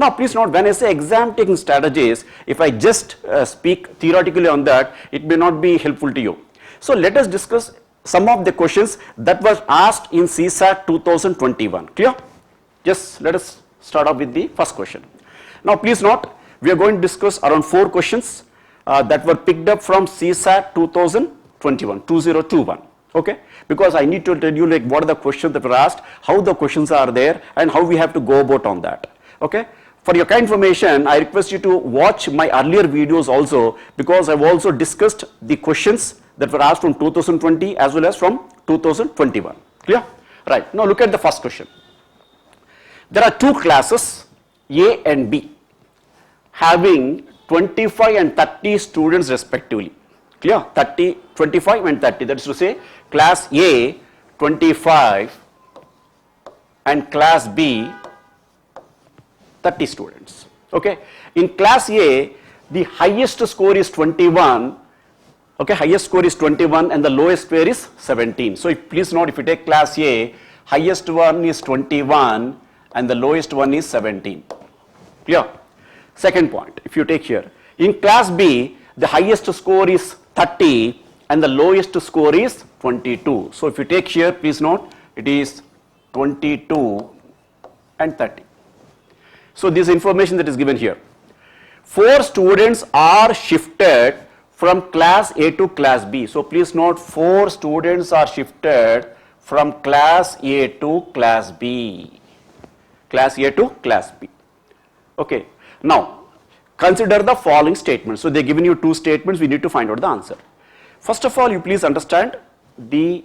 Now please note, when I say exam taking strategies, if I just speak theoretically on that, it may not be helpful to you. So let us discuss some of the questions that was asked in CSAT 2021. Clear? Just let us start off with the first question. Now please note, we are going to discuss around 4 questions that were picked up from CSAT 2021. Okay, because I need to tell you like what are the questions that were asked, how the questions are there, and how we have to go about on that. Okay, for your kind information, I request you to watch my earlier videos also, because I've also discussed the questions that were asked from 2020 as well as from 2021. Clear? Right. Now look at the first question. There are 2 classes, A and B, having 25 and 30 students respectively. Clear? 25 and 30. That is to say, class A 25 and class B 30 students. Okay. In class A, the highest score is 21. Okay, highest score is 21 and the lowest score is 17. So please note, if you take class A, highest one is 21 and the lowest one is 17. Clear? Second point, if you take here, in class B, the highest score is 30 and the lowest score is 22. So if you take here, please note, it is 22 and 30. So this information that is given here. 4 students are shifted from class A to class B. So please note, 4 students are shifted from class A to class B. Class A to class B. Okay. Now, consider the following statements. So they are given you 2 statements, we need to find out the answer. First of all, you please understand the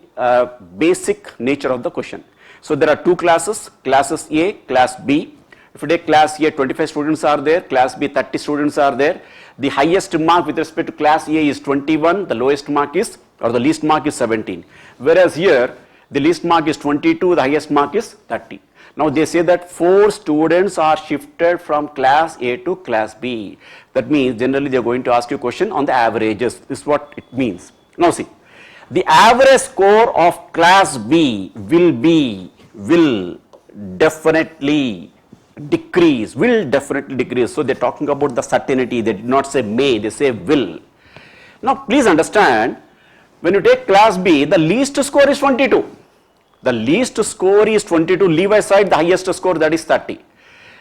basic nature of the question. So there are 2 classes, classes A, class B. If you take class A, 25 students are there, class B, 30 students are there. The highest mark with respect to class A is 21, the lowest mark is, or the least mark is 17. Whereas here, the least mark is 22, the highest mark is 30. Now they say that 4 students are shifted from class A to class B. That means generally they are going to ask you a question on the averages. This is what it means. Now see, the average score of class B will definitely decrease. So they are talking about the certainty. They did not say may, they say will. Now please understand, when you take class B, the least score is 22. The least score is 22, leave aside the highest score, that is 30.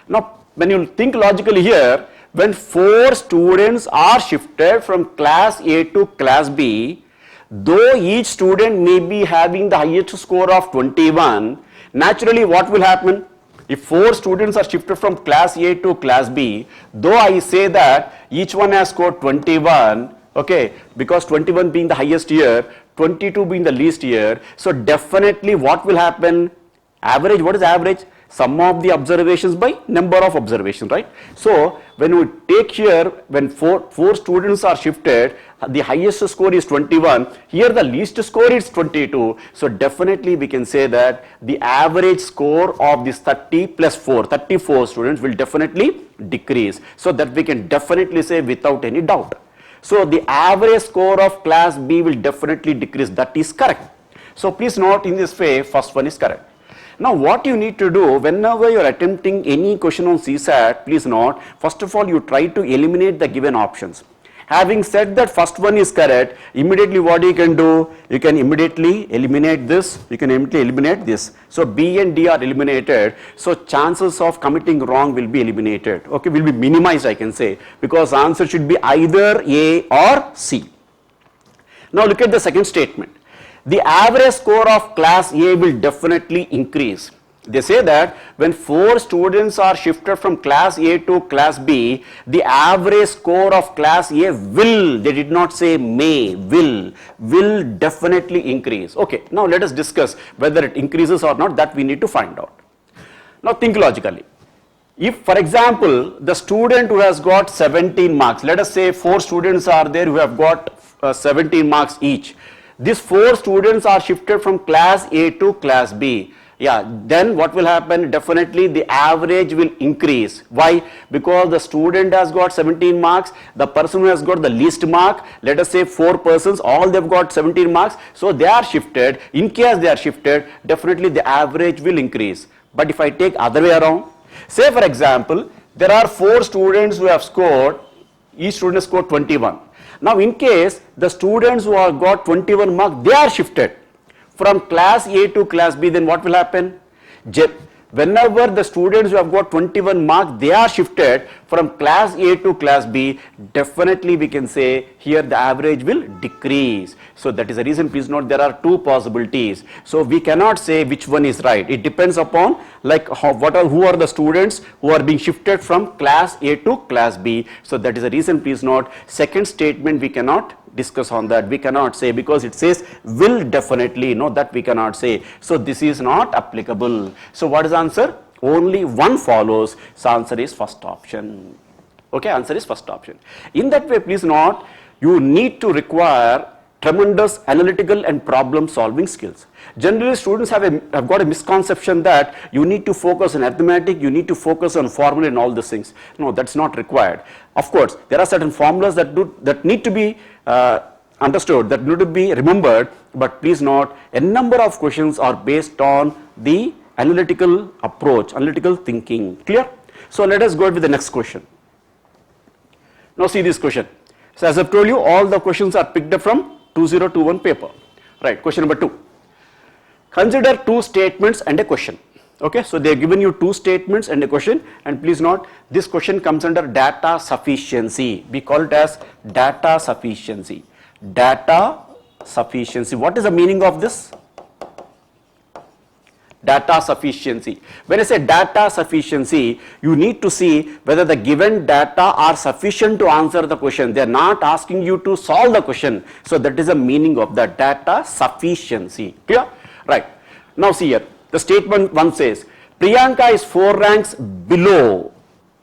Now, when you think logically here, when 4 students are shifted from class A to class B, though each student may be having the highest score of 21, naturally what will happen? If 4 students are shifted from class A to class B, though I say that each one has scored 21, okay, because 21 being the highest here, 22 being the least here, so definitely what will happen? Average, what is average? Sum of the observations by number of observations, right? So when we take here, when four students are shifted, the highest score is 21, here the least score is 22, so definitely we can say that the average score of this 30 plus 4, 34 students will definitely decrease. So that we can definitely say without any doubt. So the average score of class B will definitely decrease. That is correct. So please note in this way, first one is correct. Now what you need to do whenever you are attempting any question on CSAT, please note, first of all you try to eliminate the given options. Having said that first one is correct, immediately what you can do? You can immediately eliminate this, you can immediately eliminate this. So B and D are eliminated, so chances of committing wrong will be eliminated, okay, will be minimized I can say, because answer should be either A or C. Now look at the second statement. The average score of class A will definitely increase. They say that when 4 students are shifted from class A to class B, the average score of class A will, they did not say may, will definitely increase. Okay, now let us discuss whether it increases or not, that we need to find out. Now think logically. If for example, the student who has got 17 marks, let us say 4 students are there who have got 17 marks each. These 4 students are shifted from class A to class B. Yeah, then what will happen? Definitely the average will increase. Why? Because the student has got 17 marks, the person who has got the least mark, let us say 4 persons, all they've got 17 marks, so they are shifted. In case they are shifted, definitely the average will increase. But if I take other way around, say for example, there are 4 students who have scored, each student has scored 21. Now in case the students who have got 21 marks, they are shifted from class A to class B, then what will happen? Whenever the students who have got 21 marks, they are shifted from class A to class B, definitely we can say here the average will decrease. So that is the reason, please note, there are 2 possibilities. So we cannot say which one is right. It depends upon like who are the students who are being shifted from class A to class B. So that is the reason, please note, second statement we cannot discuss on that. We cannot say, because it says will definitely, no, that we cannot say. So this is not applicable. So what is the answer? Only one follows. So answer is first option. Okay, answer is first option. In that way, please note, you need to require tremendous analytical and problem solving skills. Generally, students have got a misconception that you need to focus on arithmetic, you need to focus on formula and all these things. No, that's not required. Of course, there are certain formulas that need to be understood, that need to be remembered, but please note, a number of questions are based on the analytical approach, analytical thinking. Clear? So let us go with the next question. Now see this question. So as I've told you, all the questions are picked up from 2021 paper. Right, question number 2. Consider 2 statements and a question. Okay, so they have given you 2 statements and a question, and please note, this question comes under data sufficiency. We call it as data sufficiency. Data sufficiency. What is the meaning of this? Data sufficiency. When I say data sufficiency, you need to see whether the given data are sufficient to answer the question. They are not asking you to solve the question. So that is the meaning of the data sufficiency. Clear? Right. Now see here, the statement 1 says, Priyanka is 4 ranks below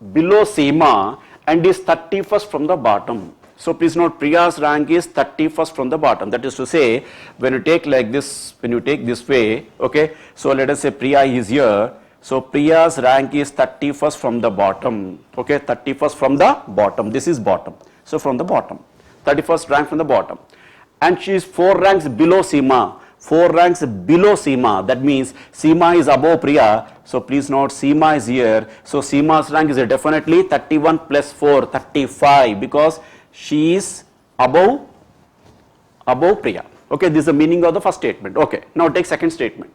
Seema and is 31st from the bottom. So please note, Priya's rank is 31st from the bottom. That is to say, when you take like this, when you take this way, okay, so let us say Priya is here. So Priya's rank is 31st from the bottom. Okay, 31st from the bottom. This is bottom. So from the bottom, 31st rank from the bottom. And she is 4 ranks below Seema. 4 ranks below Seema. That means Seema is above Priya. So please note, Seema is here. So Seema's rank is definitely 31 plus 4, 35, because she is above Priya. Okay, this is the meaning of the first statement. Okay, now take second statement.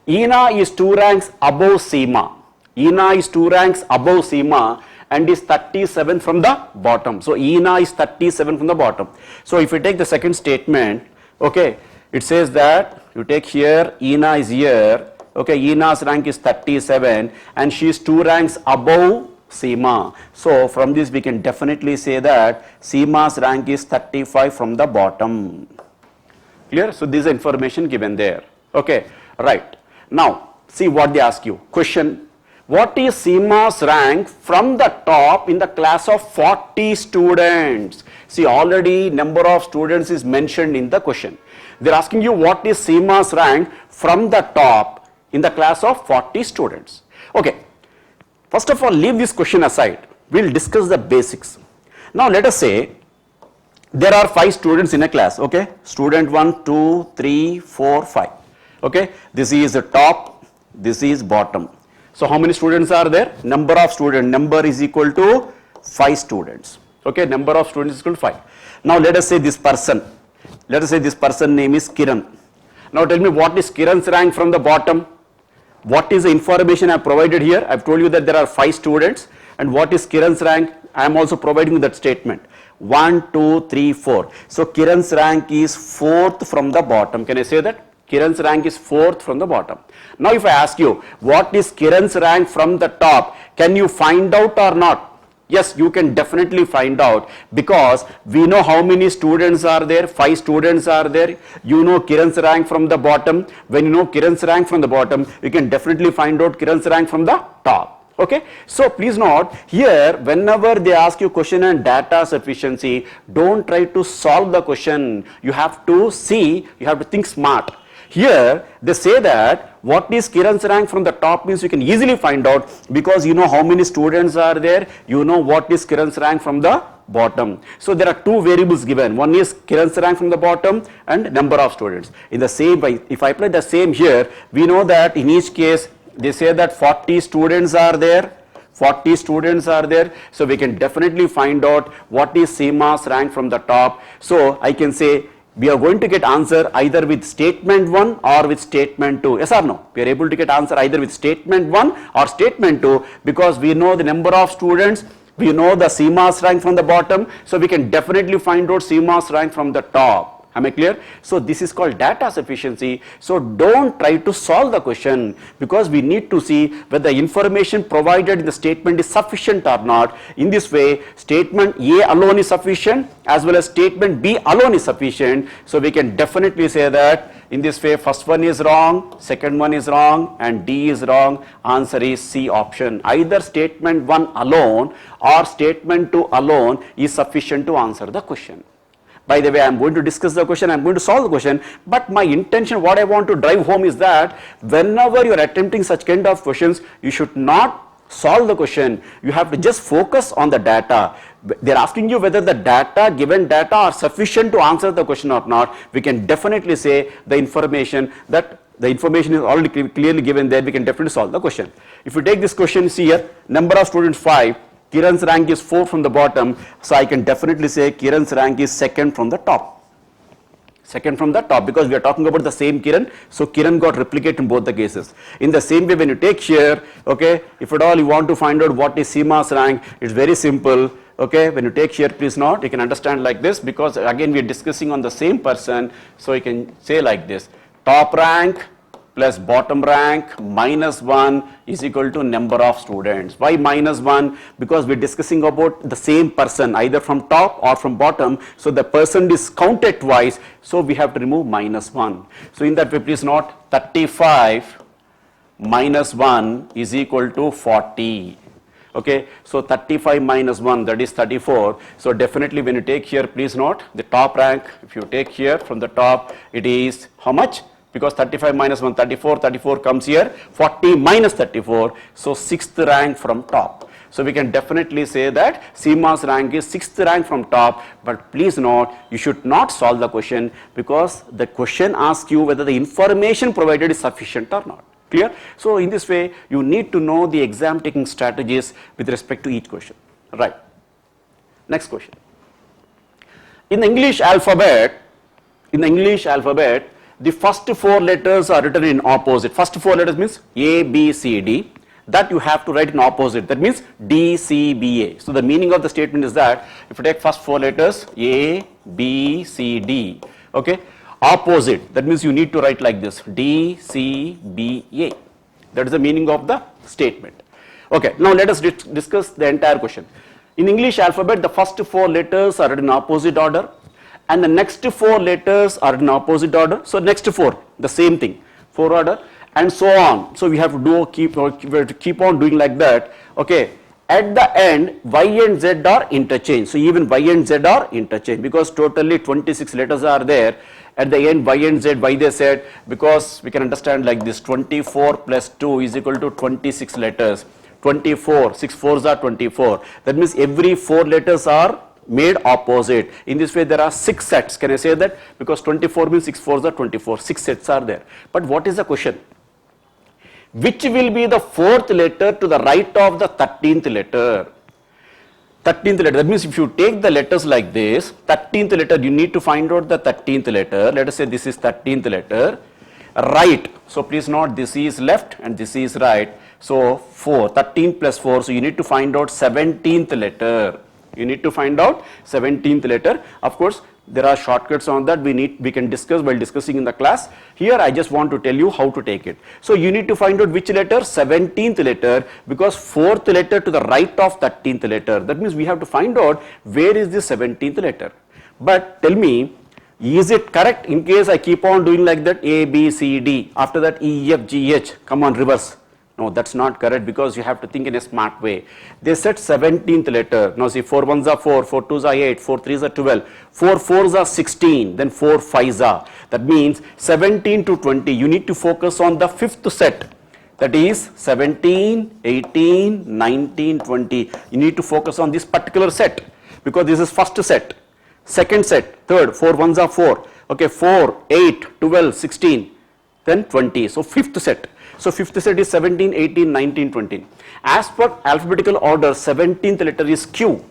Ina is 2 ranks above Seema. Ina is 2 ranks above Seema and is 37 from the bottom. So Ina is 37 from the bottom. So if you take the second statement, okay, it says that you take here, Ina is here. Okay, Ina's rank is 37 and she is 2 ranks above Seema. So from this we can definitely say that Seema's rank is 35 from the bottom. Clear? So this is information given there. Okay, right. Now see what they ask you. Question: what is Seema's rank from the top in the class of 40 students? See, already number of students is mentioned in the question. They are asking you what is Seema's rank from the top in the class of 40 students. Okay. First of all, leave this question aside. We will discuss the basics. Now let us say there are 5 students in a class. Okay, student 1, 2, 3, 4, 5. Okay, this is the top, this is bottom. So how many students are there? Number of students, number is equal to 5 students. Okay, number of students is equal to 5. Now let us say this person. Let us say this person name is Kiran. Now tell me, what is Kiran's rank from the bottom? What is the information I have provided here? I have told you that there are 5 students, and what is Kiran's rank? I am also providing that statement. 1, 2, 3, 4. So Kiran's rank is 4th from the bottom. Can I say that? Kiran's rank is 4th from the bottom. Now if I ask you, what is Kiran's rank from the top? Can you find out or not? Yes, you can definitely find out, because we know how many students are there. 5 students are there. You know Kiran's rank from the bottom. When you know Kiran's rank from the bottom, you can definitely find out Kiran's rank from the top. Okay, so please note here, whenever they ask you question on data sufficiency, don't try to solve the question. You have to see, you have to think smart. Here they say that what is Kiran's rank from the top means you can easily find out, because you know how many students are there, you know what is Kiran's rank from the bottom. So there are 2 variables given. One is Kiran's rank from the bottom and number of students. In the same way, if I apply the same here, we know that in each case they say that 40 students are there. 40 students are there. So we can definitely find out what is Seema's rank from the top. So I can say we are going to get answer either with statement 1 or with statement 2. Yes or no? We are able to get answer either with statement 1 or statement 2 because we know the number of students, we know the Seema's rank from the bottom. So we can definitely find out Seema's rank from the top. Am I clear? So this is called data sufficiency. So don't try to solve the question because we need to see whether the information provided in the statement is sufficient or not. In this way, statement A alone is sufficient as well as statement B alone is sufficient. So we can definitely say that in this way, first one is wrong, second one is wrong, and D is wrong. Answer is C option. Either statement 1 alone or statement 2 alone is sufficient to answer the question. By the way, I am going to discuss the question, I am going to solve the question, but my intention, what I want to drive home is that whenever you are attempting such kind of questions, you should not solve the question. You have to just focus on the data. They are asking you whether the data, given data are sufficient to answer the question or not. We can definitely say the information is already clearly given there. We can definitely solve the question. If you take this question, see here, number of students 5. Kiran's rank is 4 from the bottom, so I can definitely say Kiran's rank is second from the top. Second from the top because we are talking about the same Kiran, so Kiran got replicated in both the cases. In the same way, when you take here, okay, if at all you want to find out what is Seema's rank, it's very simple. Okay, when you take here, please note, you can understand like this because again we are discussing on the same person, so you can say like this: top rank plus bottom rank minus 1 is equal to number of students. Why minus 1? Because we are discussing about the same person either from top or from bottom. So the person is counted twice. So we have to remove minus 1. So in that way, please note 35 minus 1 is equal to 40. Okay, so 35 minus 1, that is 34. So definitely when you take here, please note the top rank, if you take here from the top, it is how much? Because 35 minus 1, 34, 34 comes here, 40 minus 34, so 6th rank from top. So we can definitely say that Seema's rank is 6th rank from top, but please note, you should not solve the question because the question asks you whether the information provided is sufficient or not. Clear? So in this way, you need to know the exam taking strategies with respect to each question. Right. Next question. In the English alphabet, the first 4 letters are written in opposite. First 4 letters means A, B, C, D. That you have to write in opposite. That means D, C, B, A. So the meaning of the statement is that if you take first 4 letters A, B, C, D, okay, opposite. That means you need to write like this: D, C, B, A. That is the meaning of the statement. Okay, now let us discuss the entire question. In English alphabet, the first 4 letters are written in opposite order, and the next 4 letters are in opposite order. So next 4, the same thing, 4 order, and so on. So we have to keep on doing like that. Okay. At the end, Y and Z are interchanged. So even Y and Z are interchanged because totally 26 letters are there. At the end, Y and Z, why they said? Because we can understand like this: 24 plus 2 is equal to 26 letters. 24, 6 4s are 24. That means every 4 letters are made opposite. In this way, there are 6 sets. Can I say that? Because 24 means 6 4s are 24. 6 sets are there. But what is the question? Which will be the 4th letter to the right of the 13th letter? 13th letter. That means if you take the letters like this, 13th letter, you need to find out the 13th letter. Let us say this is 13th letter. Right. So please note, this is left and this is right. So 4, 13 plus 4. So you need to find out 17th letter. You need to find out 17th letter. Of course, there are shortcuts on that we can discuss while discussing in the class. Here I just want to tell you how to take it. So you need to find out which letter? 17th letter, because 4th letter to the right of 13th letter. That means we have to find out where is the 17th letter. But tell me, is it correct in case I keep on doing like that? A, B, C, D. After that E, F, G, H. Come on, reverse. No, that's not correct because you have to think in a smart way. They said 17th letter. Now see, 4 1s are 4, 4 2s are 8, 4 3s are 12, 4 4s are 16, then 4 5s are. That means 17 to 20, you need to focus on the 5th set. That is 17, 18, 19, 20. You need to focus on this particular set because this is first set. Second set, third, 4 1s are 4. Okay, 4, 8, 12, 16. then 20. So fifth set. So fifth set is 17, 18, 19, 20. As per alphabetical order, 17th letter is Q.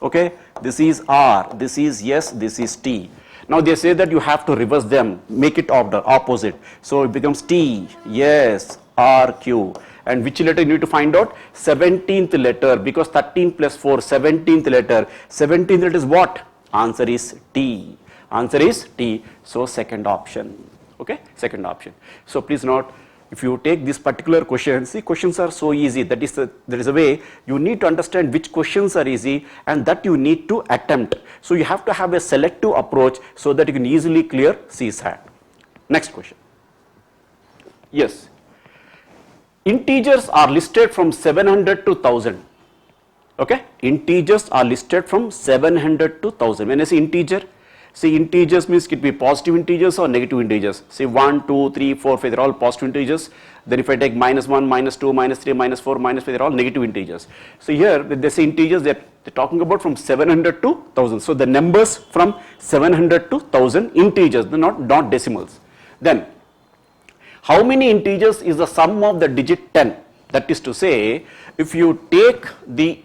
Okay, this is R, this is S, this is T. Now they say that you have to reverse them, make it order opposite. So it becomes T, S, R, Q. And which letter you need to find out? 17th letter, because 13 plus 4, 17th letter. 17th letter is what? Answer is T. Answer is T. So second option. Okay, second option. So please note, if you take this particular question, see, questions are so easy. That is there is a way you need to understand which questions are easy, and that you need to attempt. So you have to have a selective approach so that you can easily clear CSAT. Next question. Yes. Integers are listed from 700 to 1000. Okay. Integers are listed from 700 to 1000. When I say integer, see, integers means it could be positive integers or negative integers. See, 1, 2, 3, 4, 5, they are all positive integers. Then if I take minus 1, minus 2, minus 3, minus 4, minus 5, they are all negative integers. So here, when they say integers, they're talking about from 700 to 1000. So the numbers from 700 to 1000 integers, they're not decimals. Then, how many integers is the sum of the digit 10? That is to say, if you take the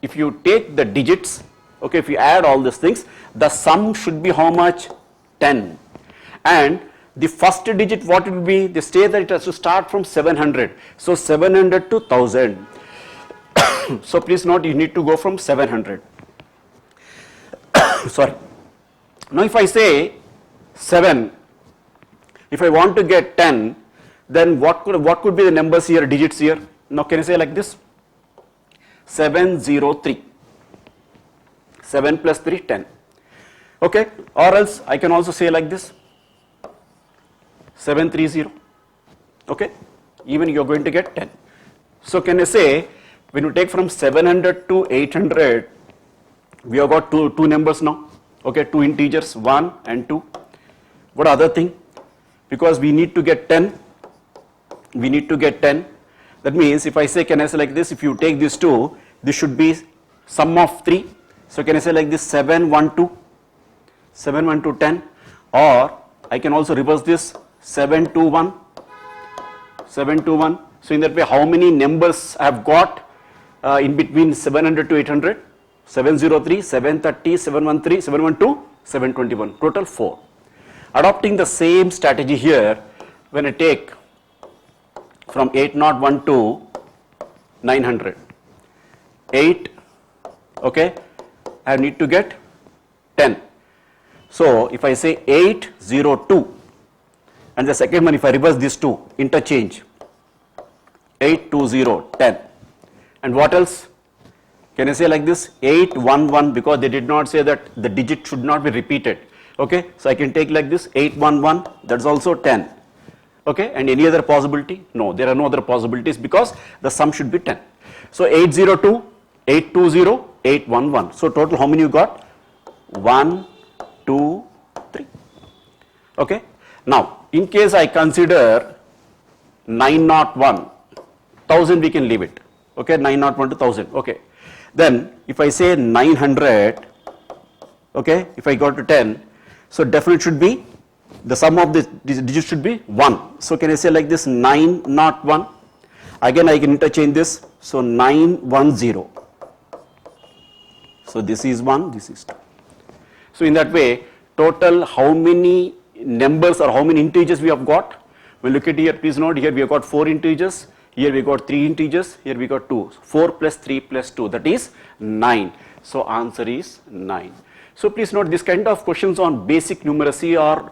digits, okay, if you add all these things, the sum should be how much? 10. And the first digit, what it will be? They say that it has to start from 700. So 700 to 1000. So please note, you need to go from 700. Sorry. Now if I say 7, if I want to get 10, then what could be the numbers here, digits here? Now can I say like this? 703. 7 plus 3, 10. Okay, or else I can also say like this, 730. Okay, even you are going to get 10. So can I say, when you take from 700 to 800, we have got two numbers now. Okay, two integers, 1 and 2. What other thing? Because we need to get 10. We need to get 10. That means if I say, can I say like this, if you take these two, this should be sum of 3. So can I say like this, 7, 1, 2, 7, 1, 2, 10, or I can also reverse this, 7, 2, 1, 7, 2, 1. So in that way, how many numbers I have got in between 700 to 800? 703, 730, 713, 712, 721, total 4. Adopting the same strategy here, when I take from 801 to 900, 8, okay, I need to get 10. So if I say 802, and the second one, if I reverse these two, interchange, 820, 10. And what else? Can I say like this, 811, because they did not say that the digit should not be repeated. Okay, so I can take like this, 811, that's also 10. Okay, and any other possibility? No, there are no other possibilities because the sum should be 10. So 802, 820, 811. So total how many you got? 1, 2, 3. Okay. Now, in case I consider 901, 1000 we can leave it. Okay, 901 to 1000. Okay. Then if I say 900, okay, if I go to 10, so definitely should be, the sum of this digit should be 1. So can I say like this, 901? Again I can interchange this, so 910. So this is 1, this is 2. So in that way, total how many numbers or how many integers we have got? We look at here, please note, here we have got 4 integers, here we got 3 integers, here we got 2. 4 plus 3 plus 2, that is 9. So answer is 9. So please note, this kind of questions on basic numeracy or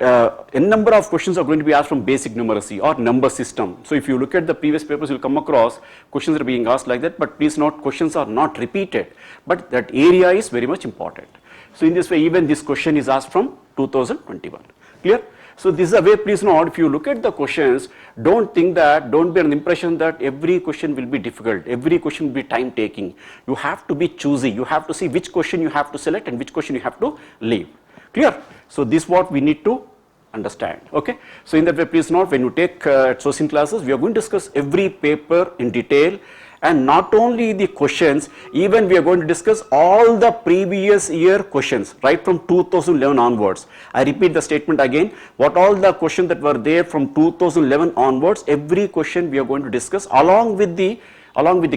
a number of questions are going to be asked from basic numeracy or number system. So if you look at the previous papers, you will come across questions are being asked like that, but please note, questions are not repeated, but that area is very much important. So in this way, even this question is asked from 2021. Clear? So this is a way, please note, if you look at the questions, don't think that, don't be an impression that every question will be difficult, every question will be time taking. You have to be choosy, you have to see which question you have to select and which question you have to leave. Clear? So this is what we need to understand. Okay. So in that way, please note, when you take sourcing classes, we are going to discuss every paper in detail, And not only the questions, even we are going to discuss all the previous year questions right from 2011 onwards. I repeat the statement again, what all the questions that were there from 2011 onwards, every question we are going to discuss along with the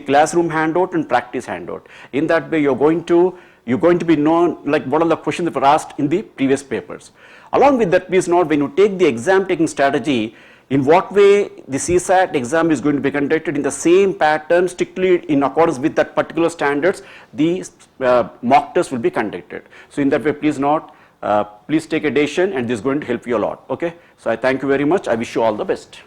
classroom handout and practice handout. In that way you're going to be known like what are the questions that were asked in the previous papers. Along with that, please note, when you take the exam taking strategy, in what way the CSAT exam is going to be conducted in the same pattern, strictly in accordance with that particular standards, the mock test will be conducted. So in that way, please note, please take a decision, and this is going to help you a lot. Okay. So I thank you very much. I wish you all the best.